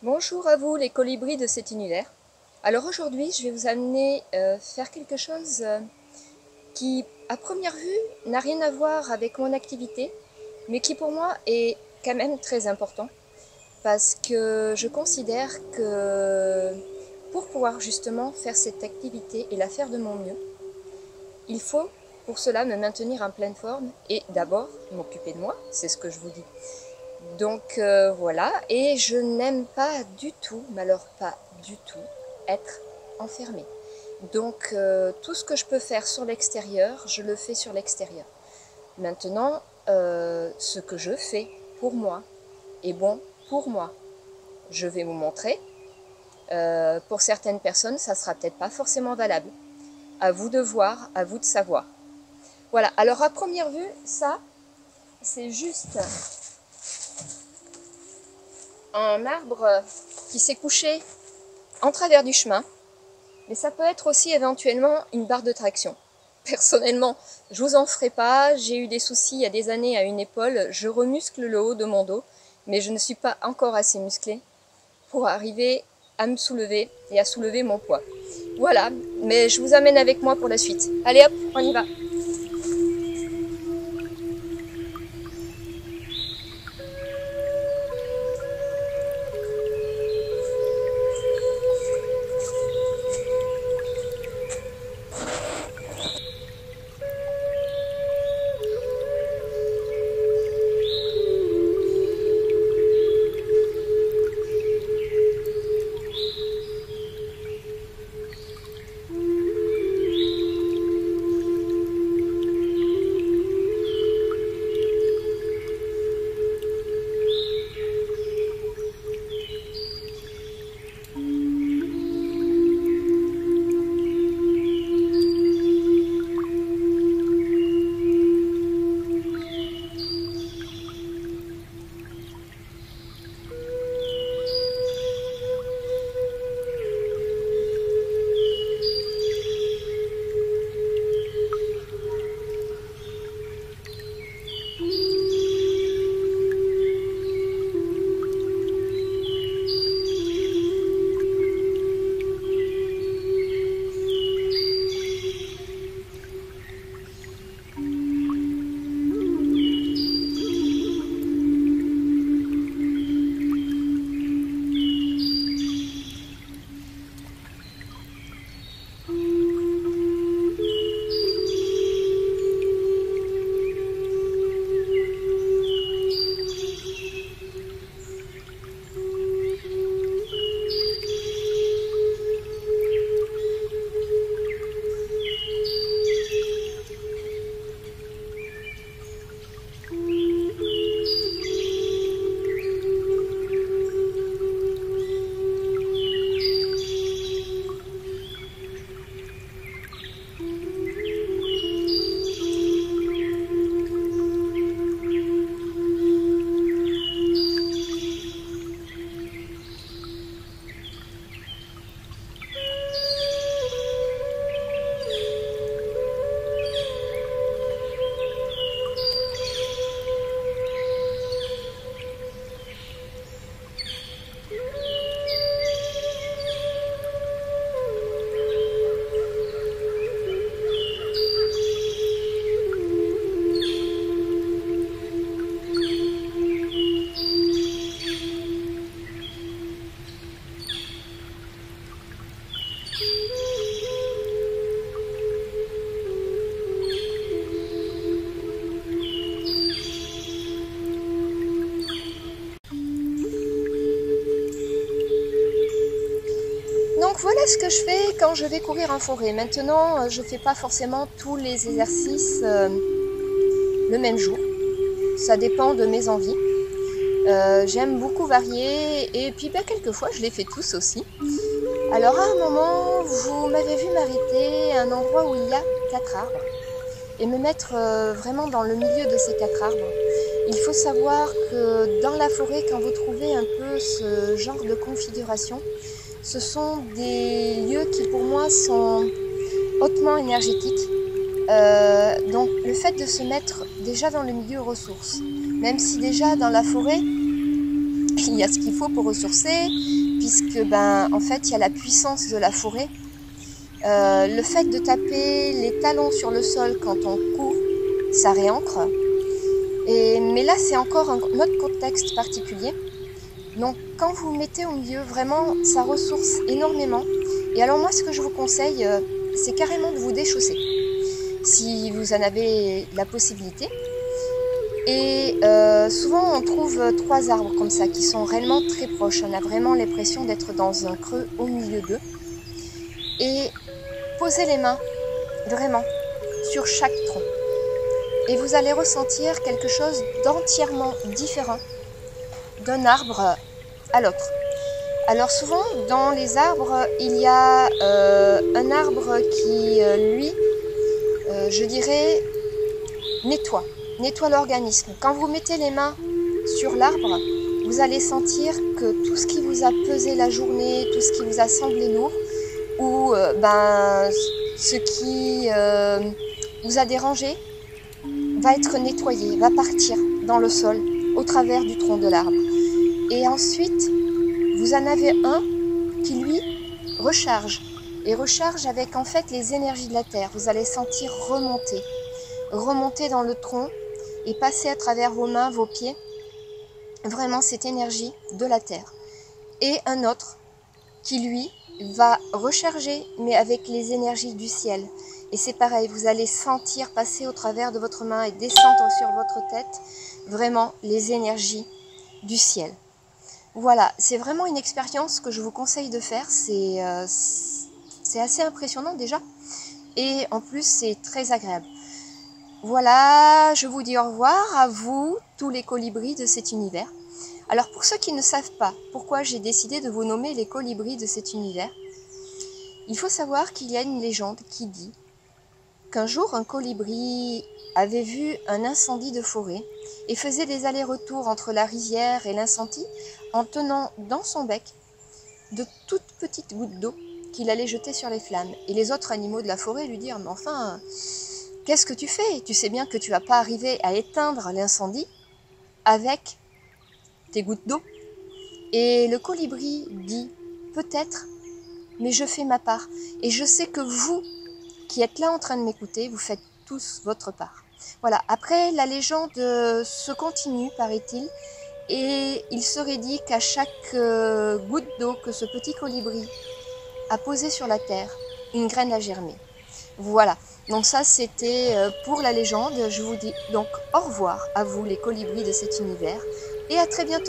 Bonjour à vous les colibris de cet univers. Alors aujourd'hui je vais vous amener faire quelque chose qui à première vue n'a rien à voir avec mon activité, mais qui pour moi est quand même très important parce que je considère que pour pouvoir justement faire cette activité et la faire de mon mieux, il faut pour cela me maintenir en pleine forme et d'abord m'occuper de moi, c'est ce que je vous dis. Donc voilà, et je n'aime pas du tout, mais alors pas du tout, être enfermée. Donc tout ce que je peux faire sur l'extérieur, je le fais sur l'extérieur. Maintenant, ce que je fais pour moi est bon pour moi. Je vais vous montrer. Pour certaines personnes, ça ne sera peut-être pas forcément valable. À vous de voir, à vous de savoir. Voilà, alors à première vue, ça, c'est juste un arbre qui s'est couché en travers du chemin, mais ça peut être aussi éventuellement une barre de traction. Personnellement, je vous en ferai pas, j'ai eu des soucis il y a des années à une épaule, je remuscle le haut de mon dos, mais je ne suis pas encore assez musclée pour arriver à me soulever et à soulever mon poids. Voilà, mais je vous amène avec moi pour la suite. Allez hop, on y va! Donc voilà ce que je fais quand je vais courir en forêt. Maintenant, je ne fais pas forcément tous les exercices le même jour. Ça dépend de mes envies. J'aime beaucoup varier et puis quelquefois je les fais tous aussi. Alors à un moment, vous m'avez vu m'arrêter à un endroit où il y a 4 arbres et me mettre vraiment dans le milieu de ces 4 arbres. Il faut savoir que dans la forêt, quand vous trouvez un peu ce genre de configuration, ce sont des lieux qui pour moi sont hautement énergétiques. Donc le fait de se mettre déjà dans le milieu ressources, même si déjà dans la forêt, il il y a ce qu'il faut pour ressourcer, puisque en fait il y a la puissance de la forêt. Le fait de taper les talons sur le sol quand on court, ça réancre. Mais là c'est encore un autre contexte particulier. Donc quand vous vous mettez au milieu, vraiment ça ressource énormément. Et alors moi ce que je vous conseille, c'est carrément de vous déchausser, si vous en avez la possibilité. Et souvent on trouve 3 arbres comme ça qui sont réellement très proches. On a vraiment l'impression d'être dans un creux au milieu d'eux. Et posez les mains vraiment sur chaque tronc. Et vous allez ressentir quelque chose d'entièrement différent d'un arbre à l'autre. Alors souvent dans les arbres, il y a un arbre qui, lui, je dirais, nettoie l'organisme. Quand vous mettez les mains sur l'arbre, vous allez sentir que tout ce qui vous a pesé la journée, tout ce qui vous a semblé lourd, ou ce qui vous a dérangé, va être nettoyé, va partir dans le sol au travers du tronc de l'arbre. Et ensuite, vous en avez un qui, lui, recharge. Et recharge avec en fait les énergies de la terre. Vous allez sentir remonter dans le tronc et passer à travers vos mains, vos pieds, vraiment cette énergie de la terre. Et un autre qui, lui, va recharger, mais avec les énergies du ciel. Et c'est pareil, vous allez sentir passer au travers de votre main et descendre sur votre tête, vraiment les énergies du ciel. Voilà, c'est vraiment une expérience que je vous conseille de faire, c'est assez impressionnant déjà, et en plus c'est très agréable. Voilà, je vous dis au revoir à vous, tous les colibris de cet univers. Alors pour ceux qui ne savent pas pourquoi j'ai décidé de vous nommer les colibris de cet univers, il faut savoir qu'il y a une légende qui dit qu'un jour un colibri avait vu un incendie de forêt et faisait des allers-retours entre la rivière et l'incendie en tenant dans son bec de toutes petites gouttes d'eau qu'il allait jeter sur les flammes. Et les autres animaux de la forêt lui dirent « Mais enfin, qu'est-ce que tu fais? Tu sais bien que tu ne vas pas arriver à éteindre l'incendie avec tes gouttes d'eau. » Et le colibri dit « Peut-être, mais je fais ma part. Et je sais que vous, qui êtes là en train de m'écouter, vous faites tous votre part. » Voilà, après la légende se continue, paraît-il, et il serait dit qu'à chaque goutte d'eau que ce petit colibri a posée sur la terre, une graine a germé. Voilà, donc ça c'était pour la légende. Je vous dis donc au revoir à vous les colibris de cet univers, et à très bientôt.